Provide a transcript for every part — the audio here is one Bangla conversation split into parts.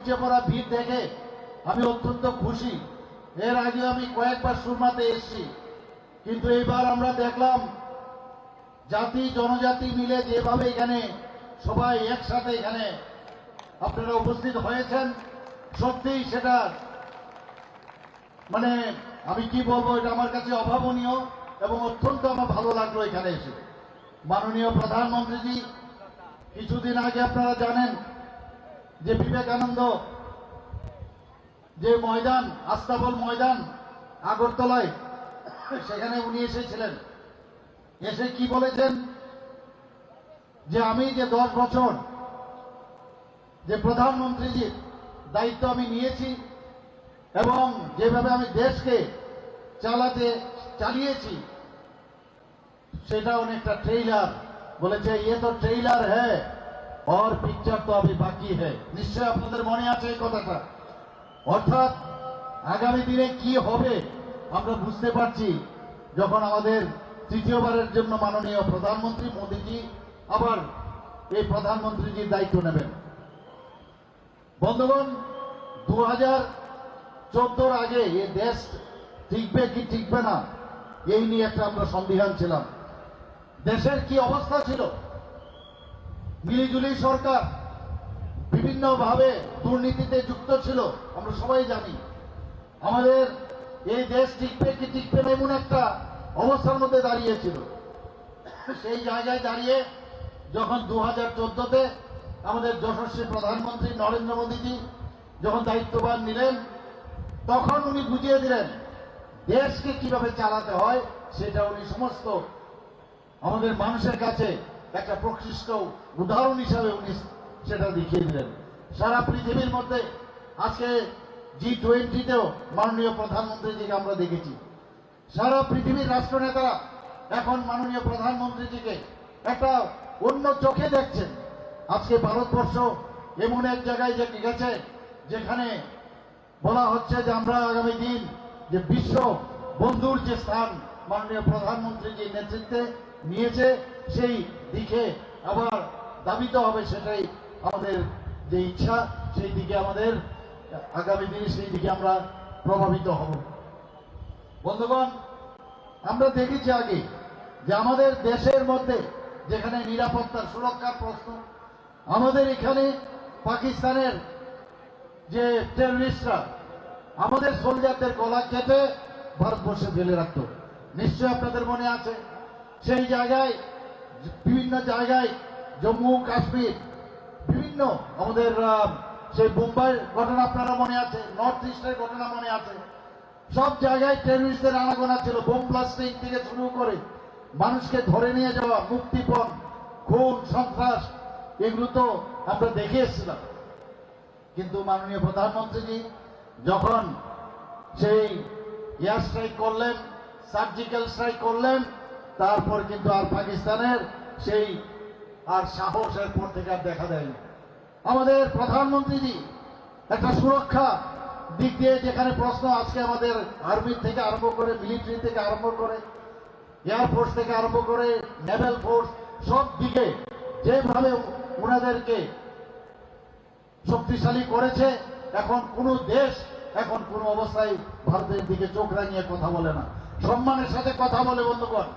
উপচে পড়া ভিড় দেখে আমি অত্যন্ত খুশি। এর আগে আমি কয়েকবার সুরমাতে এসেছি, কিন্তু এইবার আমরা দেখলাম জাতি জনজাতি মিলে যেভাবে এখানে সবাই একসাথে এখানে আপনারা উপস্থিত হয়েছেন, সত্যিই সেটা মানে আমি কি বলবো, এটা আমার কাছে অভাবনীয় এবং অত্যন্ত আমার ভালো লাগলো এখানে এসে। মাননীয় প্রধানমন্ত্রীজি কিছুদিন আগে আপনারা জানেন যে বিবেকানন্দ যে ময়দান, আস্তাবল ময়দান আগরতলায়, সেখানে উনি এসেছিলেন। এসে কি বলেছেন যে আমি যে 10 বছর যে প্রধানমন্ত্রীজির দায়িত্ব আমি নিয়েছি এবং যেভাবে আমি দেশকে চালিয়েছি সেটা অনেকটা ট্রেইলার। বলেছে ये तो ट्रेलर है और पिक्चर तो अभी बाकी है। নিশ্চয় আপনাদের মনে আছে এই কথাটা। অর্থাৎ আগামী দিনে কি হবে আমরা বুঝতে পারছি যখন আমাদের তৃতীয়বারের জন্য মাননীয় প্রধানমন্ত্রী মোদীজি আবার এই প্রধানমন্ত্রীজির দায়িত্ব নেবেন। বন্ধুগণ, 2014 আগে এই দেশ টিকবে কি টিকবে না এই নিয়ে একটা আমরা সন্দিহান ছিলাম। দেশের কি অবস্থা ছিল, মিলিজুলি সরকার বিভিন্নভাবে দুর্নীতিতে যুক্ত ছিল, আমরা সবাই জানি। আমাদের এই দেশ টিকবে কি টিকবে না এমন একটা অবস্থার মধ্যে দাঁড়িয়েছিল। সেই জায়গায় দাঁড়িয়ে যখন 2014-তে আমাদের যশস্বী প্রধানমন্ত্রী নরেন্দ্র মোদীজি যখন দায়িত্বভার নিলেন, তখন উনি বুঝিয়ে দিলেন দেশকে কিভাবে চালাতে হয়। সেটা উনি সমস্ত আমাদের মানুষের কাছে একটা প্রকৃষ্ট উদাহরণ হিসাবে উনি সেটা দেখিয়ে দিলেন। সারা পৃথিবীর মধ্যে আজকে G20-তেও মাননীয় প্রধানমন্ত্রীজিকে আমরা দেখেছি। সারা পৃথিবীর রাষ্ট্রনেতারা এখন মাননীয় প্রধানমন্ত্রীজিকে একটা অন্য চোখে দেখছেন। আজকে ভারতবর্ষ এমন এক জায়গায় গেছে যেখানে বলা হচ্ছে যে আমরা আগামী দিন যে বিশ্ব বন্ধুর যে স্থান মাননীয় প্রধানমন্ত্রীজির নেতৃত্বে নিয়েছে সেই দিকে আবার দাবিত হবে। সেটাই আমাদের যে ইচ্ছা, সেই দিকে আমাদের আগামী দিনে সেই দিকে আমরা প্রভাবিত হব। বন্ধুগণ, আমরা দেখেছি আগে যে আমাদের দেশের মধ্যে যেখানে নিরাপত্তার সুরক্ষার প্রশ্ন, আমাদের এখানে পাকিস্তানের যে টেররিস্টরা আমাদের সোলজারদের গলা কেটে ভারতবর্ষে ফেলে রাখত। নিশ্চয় আপনাদের মনে আছে। সেই জায়গায় বিভিন্ন জায়গায় জম্মু কাশ্মীর বিভিন্ন আমাদের সেই মুম্বাইয়ের ঘটনা আপনারা মনে আছে, নর্থ ইস্টের ঘটনা মনে আছে। সব জায়গায় টেররিস্টদের আনাগোনা ছিল। বোম ব্লাস্টিং থেকে শুরু করে মানুষকে ধরে নিয়ে যাওয়া, মুক্তিপণ, খুন, সন্ত্রাস, এগুলো তো আমরা দেখে এসেছিলাম। কিন্তু মাননীয় প্রধানমন্ত্রীজি যখন সেই এয়ার স্ট্রাইক করলেন, সার্জিক্যাল স্ট্রাইক করলেন, তারপর কিন্তু আর পাকিস্তানের সেই আর সাহস এরপর থেকে আর দেখা দেয়নি। আমাদের প্রধানমন্ত্রীজি একটা সুরক্ষা দিক দিয়ে যেখানে প্রশ্ন আজকে আমাদের আর্মি থেকে আরম্ভ করে, মিলিটারি থেকে আরম্ভ করে, এয়ারফোর্স থেকে আরম্ভ করে, নেভেল ফোর্স, সব দিকে যেভাবে ওনাদেরকে শক্তিশালী করেছে, এখন কোনো দেশ এখন কোনো অবস্থায় ভারতের দিকে চোখ রাঙিয়ে কথা বলে না, সম্মানের সাথে কথা বলে। বন্ধুগণ,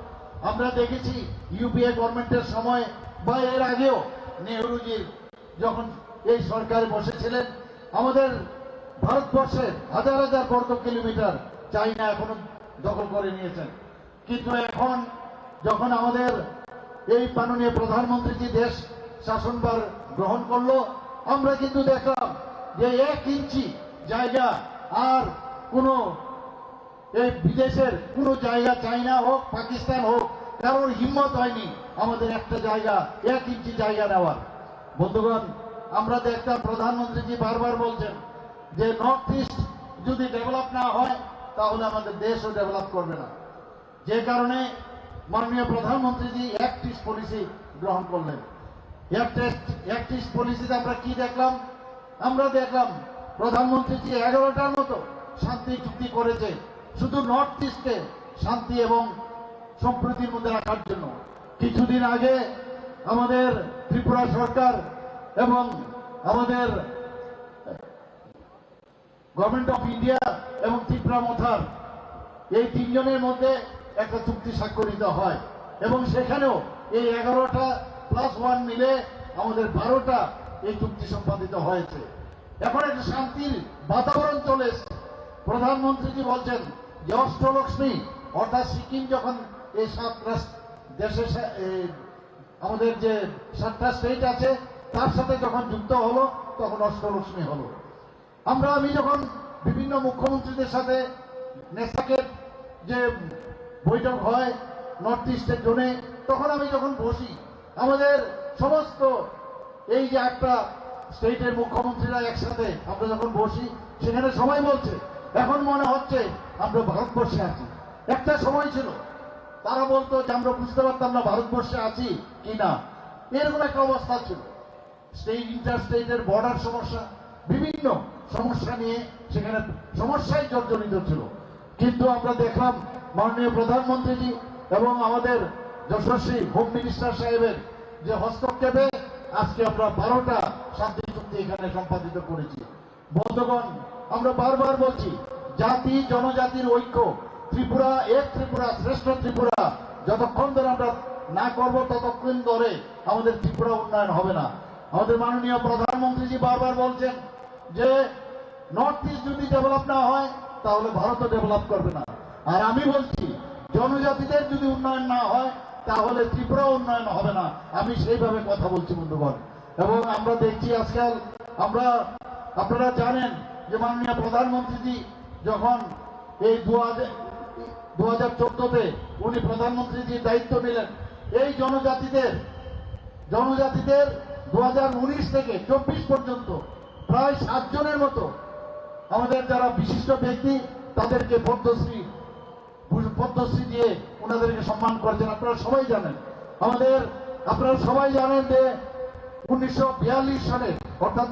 আমরা দেখেছি ইউপিএ গভর্নমেন্টের সময় বা এর আগেও নেহরুজির যখন এই সরকারে বসেছিলেন, আমাদের ভারতবর্ষের হাজার হাজার বর্গ কিলোমিটার চাইনা এখনো দখল করে নিয়েছেন। কিন্তু এখন যখন আমাদের এই মাননীয় প্রধানমন্ত্রীজি দেশ শাসনভার গ্রহণ করলো, আমরা কিন্তু দেখলাম যে 1 ইঞ্চি জায়গা আর কোনো এই বিদেশের কোনো জায়গা, চাইনা হোক পাকিস্তান হোক, কারোর হিম্মত হয়নি আমাদের একটা জায়গা 1 ইঞ্চি জায়গা নেওয়ার। বন্ধুগণ, আমরা দেখতাম প্রধানমন্ত্রীজি বারবার বলছেন যে নর্থ ইস্ট যদি ডেভেলপ না হয় তাহলে আমাদের দেশও ডেভেলপ করবে না। যে কারণে মাননীয় প্রধানমন্ত্রীজি অ্যাক্ট ইস্ট পলিসি গ্রহণ করলেন। অ্যাক্ট ইস্ট পলিসিতে আমরা কি দেখলাম? আমরা দেখলাম প্রধানমন্ত্রীজি 11টার মতো শান্তি চুক্তি করেছে শুধু নর্থ ইস্টে শান্তি এবং সম্প্রীতির মধ্যে রাখার জন্য। কিছুদিন আগে আমাদের ত্রিপুরা সরকার এবং আমাদের গভর্নমেন্ট অফ ইন্ডিয়া এবং ত্রিপুরা মথার এই তিনজনের মধ্যে একটা চুক্তি স্বাক্ষরিত হয় এবং সেখানেও এই 11টা প্লাস 1 মিলে আমাদের 12টা এই চুক্তি সম্পাদিত হয়েছে। এখন একটা শান্তির বাতাবরণ চলে এসছে। প্রধানমন্ত্রীজি বলছেন যে অষ্টলক্ষ্মী অর্থাৎ সিকিম যখন এই 7টা দেশের আমাদের যে 7টা স্টেট আছে তার সাথে যখন যুক্ত হলো তখন অষ্টলক্ষ্মী হলো। আমি যখন বিভিন্ন মুখ্যমন্ত্রীদের সাথে নেসাকের যে বৈঠক হয় নর্থ ইস্টের জন্য, তখন আমি যখন বসি আমাদের সমস্ত এই যে 8টা স্টেটের মুখ্যমন্ত্রীরা একসাথে আমরা যখন বসি সেখানে সবাই বলছে এখন মনে হচ্ছে আমরা ভারতবর্ষে আছি। একটা সময় ছিল তারা বলতো যে আমরা বুঝতে পারতাম না ভারতবর্ষে আছি কিনা, এরকম একটা অবস্থা ছিল। স্টেট ইন্টার স্টেটের বর্ডার সমস্যা, বিভিন্ন সমস্যা নিয়ে সেখানে সমস্যায় জর্জরিত ছিল। কিন্তু আমরা দেখলাম মাননীয় প্রধানমন্ত্রীজি এবং আমাদের যশস্বী হোম মিনিস্টার সাহেবের যে হস্তক্ষেপে আজকে আমরা 12টা শান্তি চুক্তি এখানে সম্পাদিত করেছি। বন্ধুগণ, আমরা বারবার বলছি জাতি জনজাতির ঐক্য, ত্রিপুরা এক ত্রিপুরা শ্রেষ্ঠ ত্রিপুরা যতক্ষণ ধরে আমরা না করব ততক্ষণ ধরে আমাদের ত্রিপুরা উন্নয়ন হবে না। আমাদের মাননীয় প্রধানমন্ত্রীজি বারবার বলছেন যে নর্থ ইস্ট যদি ডেভেলপ না হয় তাহলে ভারতও ডেভেলপ করবে না। আর আমি বলছি জনজাতিদের যদি উন্নয়ন না হয় তাহলে ত্রিপুরা উন্নয়ন হবে না। আমি সেইভাবে কথা বলছি বন্ধুগণ। এবং আমরা দেখছি আজকাল আপনারা জানেন যে মাননীয় প্রধানমন্ত্রীজি যখন এই 2014-তে উনি প্রধানমন্ত্রীজির দায়িত্ব নিলেন, এই জনজাতিদের 2019 থেকে 24 পর্যন্ত প্রায় 7 জনের মতো আমাদের যারা বিশিষ্ট ব্যক্তি তাদেরকে পদ্মশ্রী দিয়ে ওনাদেরকে সম্মান করেছেন। আপনারা সবাই জানেন যে 1942 সালে অর্থাৎ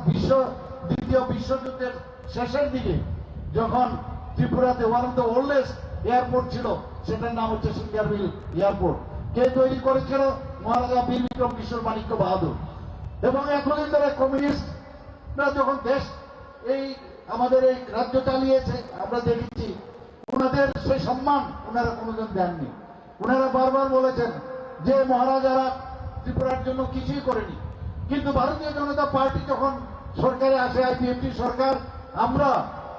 দ্বিতীয় বিশ্বযুদ্ধের শেষের দিকে যখন ত্রিপুরাতে one of the oldest airport ছিল, সেটার নাম হচ্ছে সিঙ্গারবিল এয়ারপোর্ট। কে তৈরি করেছিল? মহারাজা বীর বিক্রম কিশোর মাণিক্য বাহাদুর। এবং এতদিন ধরে কমিউনিস্টরা যখন দেশ আমাদের এই রাজ্য চালিয়েছে, আমরা দেখেছি ওনাদের সেই সম্মান ওনারা কোনোদিন দেননি। ওনারা বারবার বলেছেন যে মহারাজারা ত্রিপুরার জন্য কিছুই করেনি। কিন্তু ভারতীয় জনতা পার্টি যখন সরকারে আসে, আইপিএফটি সরকার, আমরা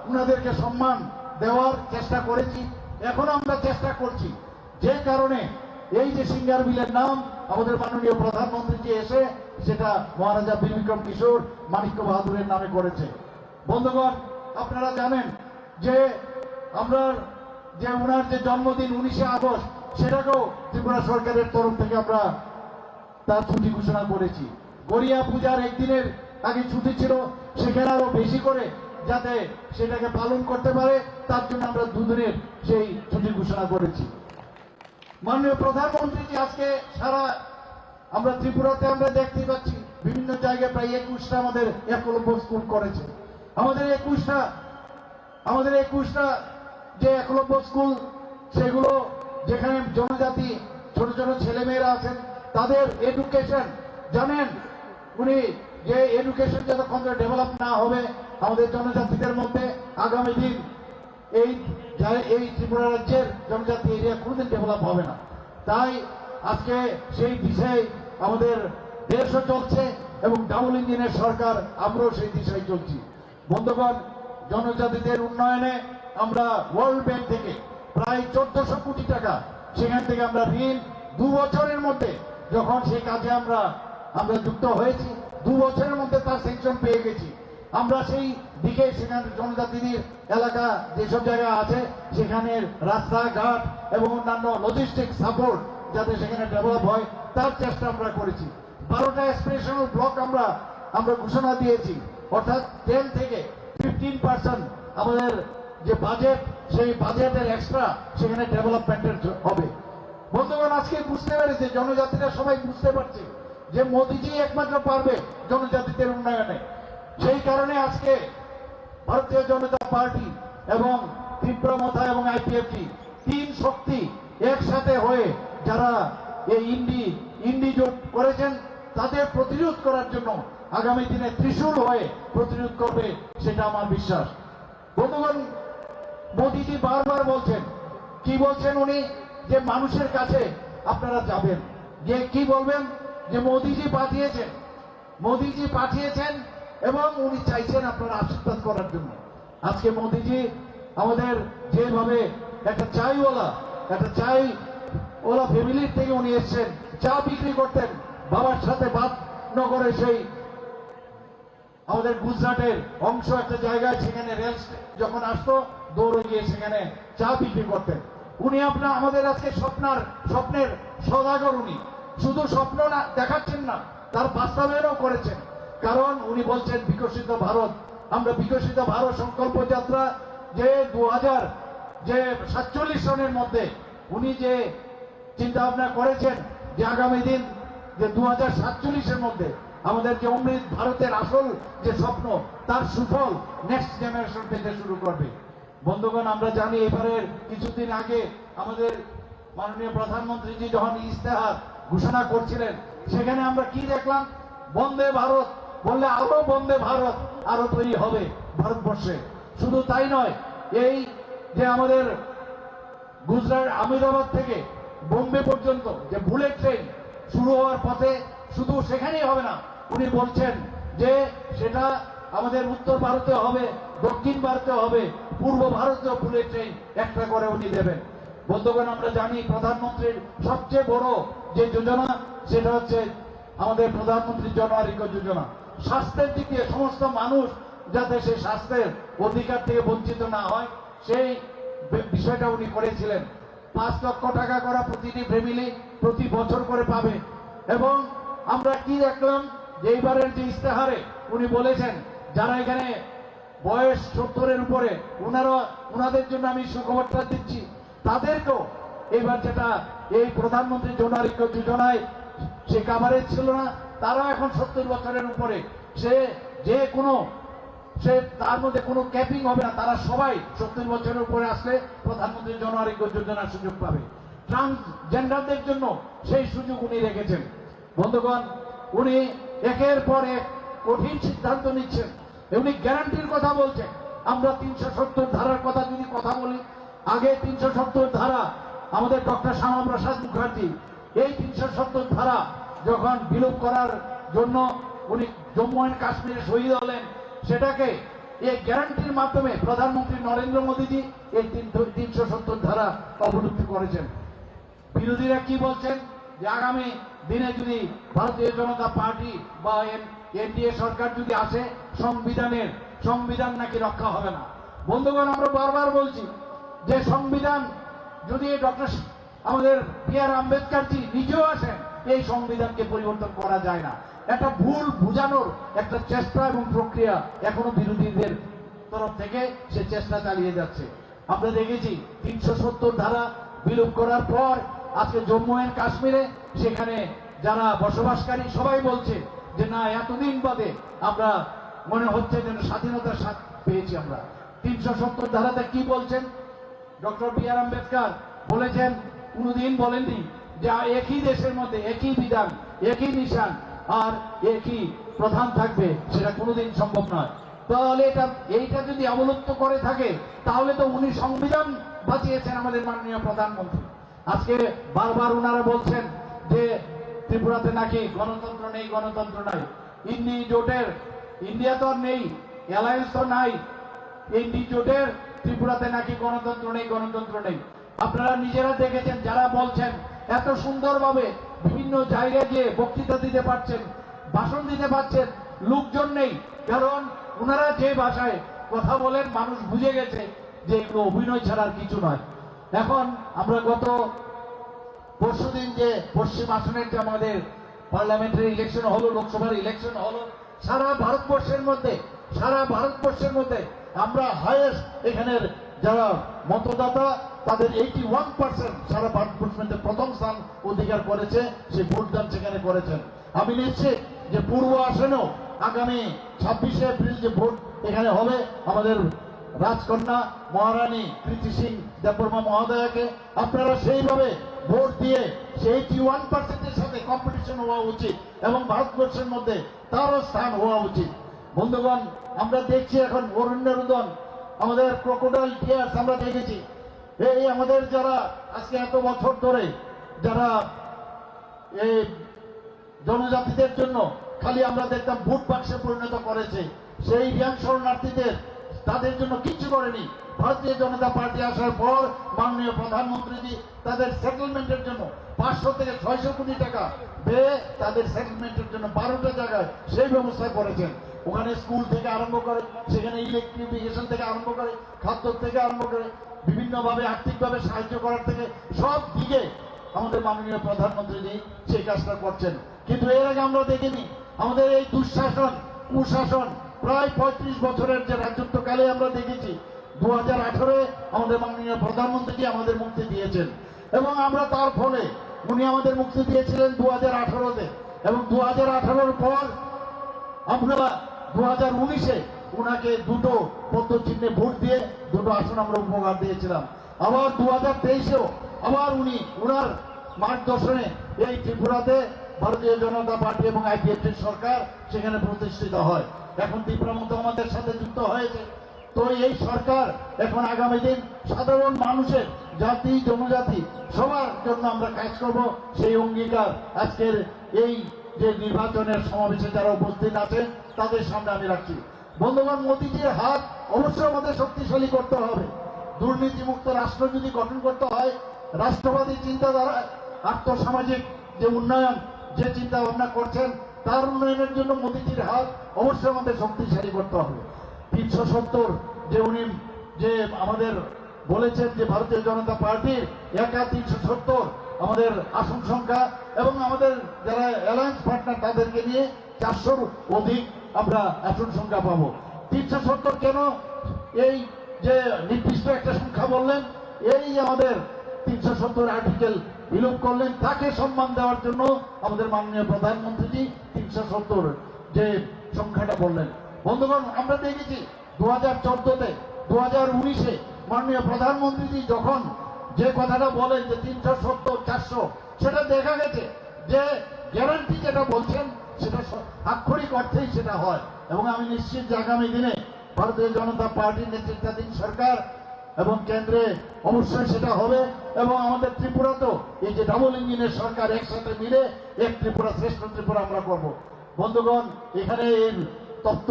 ওনাদেরকে সম্মান দেওয়ার চেষ্টা করেছি, এখনো আমরা চেষ্টা করছি। যে কারণে এই যে সিঙ্গারবিলের নাম আমাদের মাননীয় প্রধানমন্ত্রী এসে সেটা মহারাজা বীর বিক্রম কিশোর মাণিক্য বাহাদুরের নামে করেছে। বন্ধুগণ, আপনারা জানেন যে ওনার যে জন্মদিন 19শে আগস্ট, সেটাকেও ত্রিপুরা সরকারের তরফ থেকে আমরা তার ছুটি ঘোষণা করেছি। গড়িয়া পূজার একদিনের আগে ছুটি ছিল, সেখানে আরো বেশি করে যাতে সেটাকে পালন করতে পারে তার জন্য আমরা 2 দিনের সেই ছুটি ঘোষণা করেছি। মাননীয় প্রধানমন্ত্রী আজকে আমরা ত্রিপুরাতে আমরা দেখতে পাচ্ছি বিভিন্ন জায়গায় প্রায় 21টা আমাদের একলব্য স্কুল করেছে। আমাদের 21টা যে একলব্য স্কুল, সেগুলো যেখানে জনজাতি ছোট ছোট ছেলেমেয়েরা আছেন তাদের এডুকেশন, জানেন উনি যে এডুকেশন যতক্ষণ ডেভেলপ না হবে আমাদের জনজাতিদের মধ্যে, আগামী দিন এই ত্রিপুরা রাজ্যের জনজাতি এরিয়া কোনোদিন ডেভেলপ হবে না। তাই আজকে সেই দিশায় আমাদের দেশও চলছে এবং ডাবল ইঞ্জিনের সরকার, আমরাও সেই দিশায় চলছি। বন্ধুগণ, জনজাতিদের উন্নয়নে আমরা ওয়ার্ল্ড ব্যাংক থেকে প্রায় 1400 কোটি টাকা সেখান থেকে আমরা ঋণ 2 বছরের মধ্যে, যখন সেই কাজে আমরা যুক্ত হয়েছি 2 বছরের মধ্যে তার সেকশন পেয়ে গেছি। আমরা সেই দিকে সেখানে জনজাতিদের এলাকা যেসব জায়গা আছে সেখানে রাস্তাঘাট এবং অন্যান্য লজিস্টিক সাপোর্ট যাতে সেখানে ডেভেলপ হয় তার চেষ্টা আমরা করেছি। 12টা এক্সপ্রেশনাল ব্লক আমরা ঘোষণা দিয়েছি, অর্থাৎ 10 থেকে 15% আমাদের যে বাজেট, সেই বাজেটের এক্সট্রা সেখানে ডেভেলপমেন্টের হবে। বন্ধুগণ, আজকে বুঝতে পেরেছে জনজাতিরা, সবাই বুঝতে পারছে যে মোদিজি একমাত্র পারবে জনজাতিদের উন্নয়নে। সেই কারণে আজকে ভারতীয় জনতা পার্টি এবং ত্রিপুরা মথা এবং আইপিএফটি 3 শক্তি একসাথে হয়ে যারা এই ইন্ডি জোট করেছেন তাদের প্রতিরোধ করার জন্য আগামী দিনে ত্রিশূল হয়ে প্রতিরোধ করবে, সেটা আমার বিশ্বাস। বন্ধুগণ, মোদিজি বারবার বলছেন, কি বলছেন উনি, যে মানুষের কাছে আপনারা যাবেন, যে কি বলবেন, যে মোদিজি পাঠিয়েছেন এবং উনি চাইছেন আপনারা আশীর্বাদ করার জন্য। আজকে মোদিজি আমাদের যেভাবে একটা চাইওয়ালা ফ্যামিলির থেকে উনি এসছেন, চা বিক্রি করতেন, বাবার সাথে বাদনগরে সেই আমাদের গুজরাটের অংশ একটা জায়গায়, সেখানে রেল যখন আসতো দৌড়ে গিয়ে সেখানে চা বিক্রি করতেন। উনি আমাদের আজকে স্বপ্নের সওদাগর। উনি শুধু স্বপ্ন না দেখাচ্ছেন না, তার বাস্তবায়নও করেছেন। কারণ উনি বলছেন বিকশিত ভারত, আমরা বিকশিত ভারত সংকল্প যাত্রা যে 2047 সনের মধ্যে উনি যে চিন্তা ভাবনা করেছেন যে আগামী দিন যে 2047-এর মধ্যে আমাদের যে অমৃত ভারতের আসল যে স্বপ্ন, তার সুফল নেক্সট জেনারেশন থেকে শুরু করবে। বন্ধুগণ, আমরা জানি এবারের কিছুদিন আগে আমাদের মাননীয় প্রধানমন্ত্রীজি যখন ইস্তেহার ঘোষণা করছিলেন, সেখানে আমরা কি দেখলাম, বন্দে ভারত বললে আরো বন্দে ভারত আরো তৈরি হবে ভারতবর্ষে। শুধু তাই নয়, এই যে আমাদের গুজরাট আহমেদাবাদ থেকে বোম্বে পর্যন্ত যে বুলেট ট্রেন শুরু হওয়ার পথে, শুধু সেখানেই হবে না, উনি বলছেন যে সেটা আমাদের উত্তর ভারতে হবে, দক্ষিণ ভারতে হবে, পূর্ব ভারতেও বুলেট ট্রেন একটা করে উনি দেবেন। বন্ধুগণ, আমরা জানি প্রধানমন্ত্রীর সবচেয়ে বড় যে যোজনা, সেটা হচ্ছে আমাদের প্রধানমন্ত্রী জন আরোগ্য যোজনা। স্বাস্থ্যের দিক দিয়ে সমস্ত মানুষ যাতে সেই স্বাস্থ্যের অধিকার থেকে বঞ্চিত না হয়, সেই বিষয়টা উনি করেছিলেন। 5 লক্ষ টাকা করা প্রতিটি ফ্যামিলি প্রতি বছর করে পাবে। এবং আমরা কি দেখলাম, যে এইবারের যে ইস্তেহারে উনি বলেছেন যারা এখানে বয়স 70-এর উপরে, ওনাদের জন্য আমি সুখবরটা দিচ্ছি, তাদেরকেও এইবার যেটা এই প্রধানমন্ত্রী জন আরোগ্য যোজনায় সে কাভারেজ ছিল না, তারা এখন 70 বছরের উপরে, তার মধ্যে কোনো ক্যাপিং হবে না, তারা সবাই 70 বছরের উপরে আসলে প্রধানমন্ত্রী জন আরোগ্য যোজনার সুযোগ পাবে। ট্রান্সজেন্ডারদের জন্য সেই সুযোগ উনি রেখেছেন। বন্ধুগণ, উনি একের পর এক কঠিন সিদ্ধান্ত নিচ্ছেন, উনি গ্যারান্টির কথা বলছেন। আমরা 370 ধারার কথা যদি কথা বলি, আগে 370 ধারা আমাদের ডক্টর শ্যামাপ্রসাদ মুখার্জি এই 370 ধারা যখন বিলোপ করার জন্য উনি জম্মু অ্যান্ড কাশ্মীরে শহীদ হলেন, সেটাকে এই গ্যারান্টির মাধ্যমে প্রধানমন্ত্রী নরেন্দ্র মোদীজি এই 370 ধারা অবলুপ্তি করেছেন। বিরোধীরা কি বলছেন, যে আগামী দিনে যদি ভারতীয় জনতা পার্টি বা এনডিএ সরকার যদি আসে, সংবিধান নাকি রক্ষা হবে না। বন্ধুগণ, আমরা বারবার বলছি যে সংবিধান যদি আমাদের বি.আর. আম্বেদকরজি নিজেও আসেন, এই সংবিধানকে পরিবর্তন করা যায় না। একটা ভুল বুঝানোর একটা চেষ্টা এবং প্রক্রিয়া এখনো বিরোধীদের তরফ থেকে সে চেষ্টা চালিয়ে যাচ্ছে। আমরা দেখেছি 370 ধারা বিলোপ করার পর আজকে জম্মু অ্যান্ড কাশ্মীরে সেখানে যারা বসবাসকারী সবাই বলছে যে না, এতদিন বাদে আমরা মনে হচ্ছে যেন স্বাধীনতার স্বাদ পেয়েছি আমরা। 370 ধারাতে কি বলছেন, ডক্টর বি.আর. আম্বেদকর বলেছেন, কোনদিন বলেননি যে একই দেশের মধ্যে একই বিধান, একই নিশান আর একই প্রধান থাকবে, সেটা কোনোদিন সম্ভব নয়। তাহলে এইটা যদি অবলুপ্ত করে থাকে, তাহলে তো উনি সংবিধান বাঁচিয়েছেন আমাদের মাননীয় প্রধানমন্ত্রী। আজকে বারবার ওনারা বলছেন যে ত্রিপুরাতে নাকি গণতন্ত্র নেই, গণতন্ত্র নাই। ইন্ডিয়া তো আর নেই, অ্যালায়েন্স তো নাই, ইন্ডি জোটের ত্রিপুরাতে নাকি গণতন্ত্র নেই, গণতন্ত্র নেই। আপনারা নিজেরা দেখেছেন, যারা বলছেন এত সুন্দরভাবে বিভিন্ন জায়গায় গিয়ে বক্তৃতা দিতে পারছেন, ভাষণ দিতে পারছেন, লোকজন নেই। কারণ ওনারা যে ভাষায় কথা বলেন মানুষ বুঝে গেছে যে এগুলো অভিনয় ছাড়ার কিছু নয়। এখন আমরা গত পরশুদিন যে পশ্চিম আসনের যে আমাদের পার্লামেন্টারি ইলেকশন হলো, লোকসভার ইলেকশন হলো, সারা ভারতবর্ষের মধ্যে আমরা হাইয়েস্ট এখানের যারা মতদাতা তাদের 81% সারা ভারতবর্ষের মধ্যে প্রথম স্থান অধিকার করেছে, সেই ভোটদান সেখানে করেছেন। আমি নিশ্চিত যে পূর্ব আসনেও আগামী 26শে এপ্রিল যে ভোট এখানে হবে, আমাদের রাজকন্যা মহারানী কৃতি সিং দেববর্মা মহোদয়াকে আপনারা সেইভাবে ভোট দিয়ে সেই 81%-এর সাথে কম্পিটিশন হওয়া উচিত এবং ভারতবর্ষের মধ্যে তারও স্থান হওয়া উচিত। বন্ধুগণ, আমরা দেখছি এখন অরণ্য রুদন আমাদের ক্রোকোডাইল টিয়ার্স আমরা দেখেছি। এই আমাদের যারা আজকে এত বছর ধরে যারা এই জনজাতিদের জন্য খালি আমরা দেখতাম ভোট বাক্সে পরিণত করেছে, সেই রিয়াং শরণার্থীদের তাদের জন্য কিচ্ছু করেনি। ভারতীয় জনতা পার্টি আসার পর মাননীয় প্রধানমন্ত্রীজি তাদের সেটেলমেন্টের জন্য 500 থেকে 600 কোটি টাকা ব্যয়ে তাদের সেটেলমেন্টের জন্য 12টা জায়গায় সেই ব্যবস্থা করেছেন। ওখানে স্কুল থেকে আরম্ভ করে, সেখানে ইলেকট্রিফিকেশন থেকে আরম্ভ করে, খাদ্য থেকে আরম্ভ করে, বিভিন্নভাবে আর্থিকভাবে সাহায্য করার থেকে সব দিকে আমাদের মাননীয় প্রধানমন্ত্রীজি সেই কাজটা করছেন। কিন্তু এর আগে আমরা দেখিনি আমাদের এই দুঃশাসন কুশাসন প্রায় 35 বছরের যে রাজত্বকালে আমরা দেখেছি। 2018 আমাদের মাননীয় প্রধানমন্ত্রী আমাদের মুক্তি দিয়েছেন এবং আমরা তার ফলে উনি আমাদের মুক্তি দিয়েছিলেন 2018-তে, এবং 2018-র পর আমরা 2019-এ উনাকে দুটো পদ্মচিহ্নে ভোট দিয়ে দুটো আসন আমরা উপহার দিয়েছিলাম। আবার 2023-এও আবার উনি উনার মার্গদর্শনে এই ত্রিপুরাতে ভারতীয় জনতা পার্টি এবং আইপিএফটির সরকার সেখানে প্রতিষ্ঠিত হয়। এখন ত্রিপুরা মতো আমাদের সাথে যুক্ত হয়েছে। তো এই সরকার এখন আগামী দিন সাধারণ মানুষের জাতি জনজাতি সবার জন্য আমরা কাজ করব, সেই অঙ্গীকার আজকের এই যে নির্বাচনের সমাবেশে যারা উপস্থিত আছেন তাদের সামনে আমি রাখছি। বন্ধুগণ, মোদীজির হাত অবশ্যই আমাদের শক্তিশালী করতে হবে। দুর্নীতিমুক্ত রাষ্ট্র যদি গঠন করতে হয়, রাষ্ট্রবাদী চিন্তাধারা আর্থসামাজিক যে উন্নয়ন যে চিন্তা ভাবনা করছেন তার উন্নয়নের জন্য মোদীজির হাত অবশ্যই আমাদের শক্তিশালী করতে হবে। 370 যে উনি যে আমাদের বলেছেন যে ভারতীয় জনতা পার্টির একা 370 আমাদের আসন সংখ্যা, এবং আমাদের যারা অ্যালায়েন্স পার্টনার তাদেরকে নিয়ে 400-র অধিক আমরা আসন সংখ্যা পাবো। 370 কেন এই যে নির্দিষ্ট একটা সংখ্যা বললেন? এই আমাদের 370 আর্টিকেল বিলোপ করলেন, তাকে সম্মান দেওয়ার জন্য আমাদের মাননীয় প্রধানমন্ত্রীজি 370 যে সংখ্যাটা বললেন। বন্ধুগণ, আমরা দেখেছি 2014-তে 2019-এ মাননীয় প্রধানমন্ত্রীজি যখন যে কথাটা বলেন যে 370 400, সেটা দেখা গেছে যে গ্যারান্টি যেটা বলছেন সেটা আক্ষরিক অর্থেই সেটা হয়। এবং আমি নিশ্চিত যে আগামী দিনে ভারতীয় জনতা পার্টির নেতৃত্বাধীন সরকার এবং কেন্দ্রে অবশ্যই সেটা হবে, এবং আমাদের ত্রিপুরাতেও এই যে ডাবল ইঞ্জিনের সরকার একসাথে মিলে এক ত্রিপুরা শ্রেষ্ঠ ত্রিপুরা আমরা করব। বন্ধুগণ, এখানে এই তপ্ত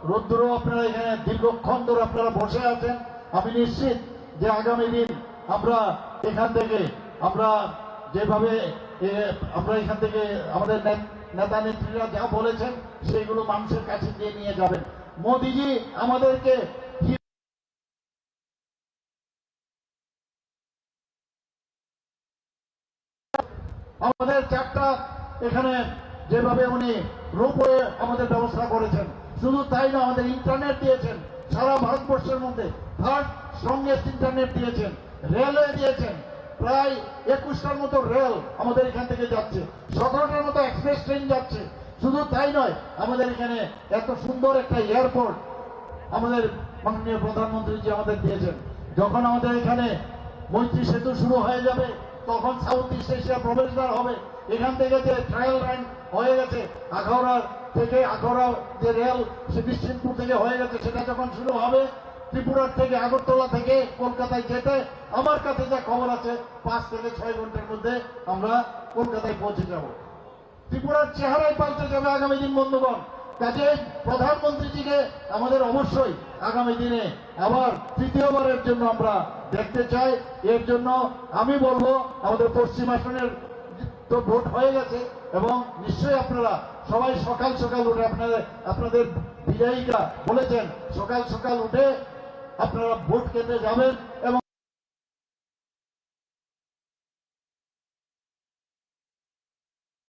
রৌদ্র আপনারা এখানে দীর্ঘক্ষণ ধরে আপনারা বসে আছেন। আমি নিশ্চিত যে আগামী দিন আমরা এখান থেকে আমরা যেভাবে আমরা এখান থেকে আমাদের নেতা নেত্রীরা যা বলেছেন সেইগুলো মানুষের কাছে দিয়ে নিয়ে যাবেন। মোদিজি আমাদেরকে আমাদের 4টা এখানে যেভাবে উনি রোপওয়ে আমাদের ব্যবস্থা করেছেন, শুধু তাই না আমাদের ইন্টারনেট দিয়েছেন, সারা ভারতবর্ষের মধ্যে 3rd স্ট্রংগেস্ট ইন্টারনেট দিয়েছেন, রেলওয়ে দিয়েছেন, প্রায় 21টার মতো রেল আমাদের এখান থেকে যাচ্ছে, 17টার মতো এক্সপ্রেস ট্রেন যাচ্ছে। শুধু তাই নয়, আমাদের এখানে এত সুন্দর একটা এয়ারপোর্ট আমাদের মাননীয় প্রধানমন্ত্রীজি আমাদের দিয়েছেন। যখন আমাদের এখানে মৈত্রী সেতু শুরু হয়ে যাবে তখন সাউথ ইস্ট এশিয়া প্রবেশদ্বার হবে। এখান থেকে যে ট্রায়াল রান হয়ে গেছে আখাউড়া থেকে, আখাউড়া যে রেল সে বিষ্ণুপুর থেকে হয়ে গেছে, সেটা যখন শুরু হবে ত্রিপুরার থেকে আগরতলা থেকে কলকাতায় যেতে আমার কাছে যা খবর আছে 5 থেকে 6 ঘন্টার মধ্যে আমরা কলকাতায় পৌঁছে যাব। ত্রিপুরার চেহারাই পাল্টে যাবে আগামী দিন। বন্ধুগণ, কাজে প্রধানমন্ত্রীজিকে আমাদের অবশ্যই আগামী দিনে আবার তৃতীয়বারের জন্য আমরা দেখতে চাই। এর জন্য আমি বলবো আমাদের পশ্চিম আসনের তো ভোট হয়ে গেছে, এবং নিশ্চয়ই আপনারা সবাই সকাল সকাল উঠে আপনাদের বিজয়ীরা বলেছেন সকাল সকাল উঠে আপনারা ভোট কেন্দ্রে যাবেন এবং